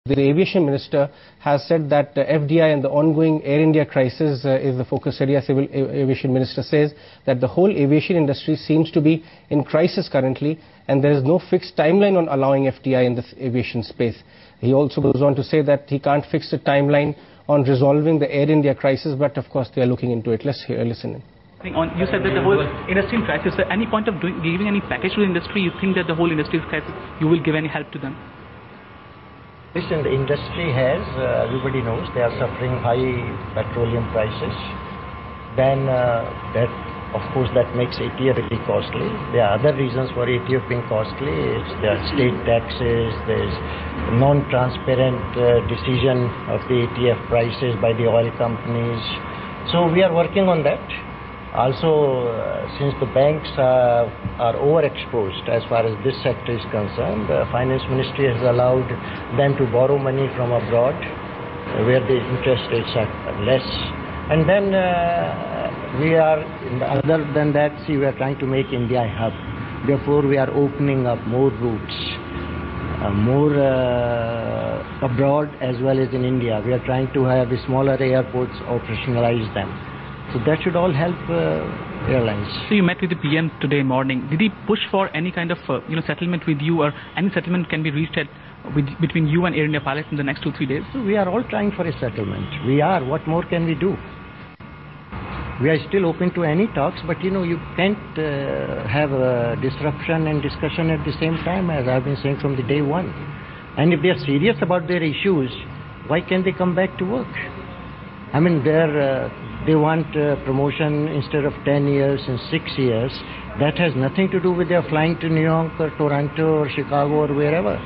The aviation minister has said that FDI and the ongoing Air India crisis is the focus area. Civil aviation minister says that the whole aviation industry seems to be in crisis currently, and there is no fixed timeline on allowing FDI in the aviation space. He also goes on to say that he can't fix the timeline on resolving the Air India crisis, but of course they are looking into it. Let's listen in. You said that the whole industry in crisis. So any point of giving any package to the industry? You think that the whole industry is crisis? You will give any help to them? Listen, the industry has, everybody knows, they are suffering high petroleum prices. Then that, of course, that makes ATF really costly. There are other reasons for ATF being costly. There are state taxes, there's non-transparent decision of the ATF prices by the oil companies. So we are working on that. Also, since the banks are overexposed as far as this sector is concerned, the Finance Ministry has allowed them to borrow money from abroad where the interest rates are less. And then other than that, we are trying to make India a hub. Therefore, we are opening up more routes, more abroad as well as in India. We are trying to have the smaller airports, operationalize them. So that should all help airlines. So you met with the PM today morning. Did he push for any kind of settlement with you, or any settlement can be reached between you and Air India pilots in the next 2-3 days? So we are all trying for a settlement. We are. What more can we do? We are still open to any talks, but you can't have a disruption and discussion at the same time, as I've been saying from the day one. And if they are serious about their issues, why can't they come back to work? I mean, they want promotion instead of 10 years and 6 years. That has nothing to do with their flying to New York or Toronto or Chicago or wherever.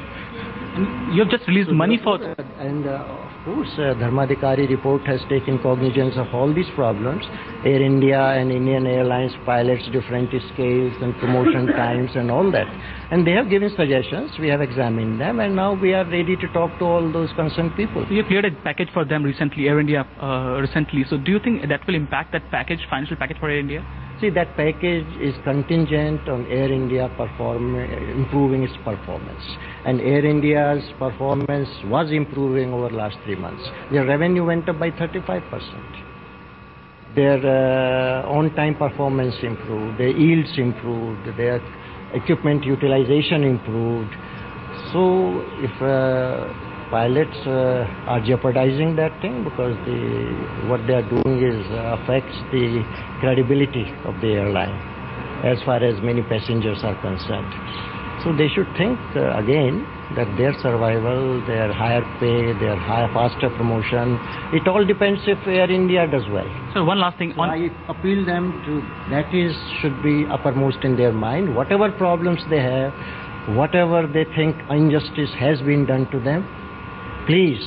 You have just released money for... And of course, Dharmadhikari report has taken cognizance of all these problems. Air India and Indian Airlines pilots different scales and promotion times and all that. And they have given suggestions. We have examined them, and now we are ready to talk to all those concerned people. So you cleared a package for them recently, Air India recently. So do you think that will impact that package, financial package for Air India? See, that package is contingent on Air India improving its performance. And Air India's performance was improving over the last 3 months. Their revenue went up by 35%. Their on-time performance improved, their yields improved, their equipment utilization improved. So if pilots are jeopardizing that thing, because what they are doing affects the credibility of the airline as far as many passengers are concerned. So they should think again that their survival, their higher pay, their faster promotion, it all depends if Air India does well. So one last thing. I appeal them to, should be uppermost in their mind. Whatever problems they have, whatever they think injustice has been done to them, please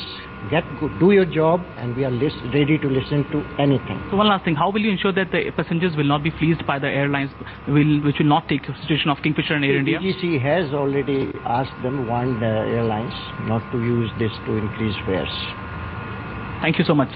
do your job, and we are ready to listen to anything. So one last thing, how will you ensure that the passengers will not be fleeced by the airlines, which will not take the situation of Kingfisher and Air India? DGC has already warned airlines not to use this to increase fares. Thank you so much, sir.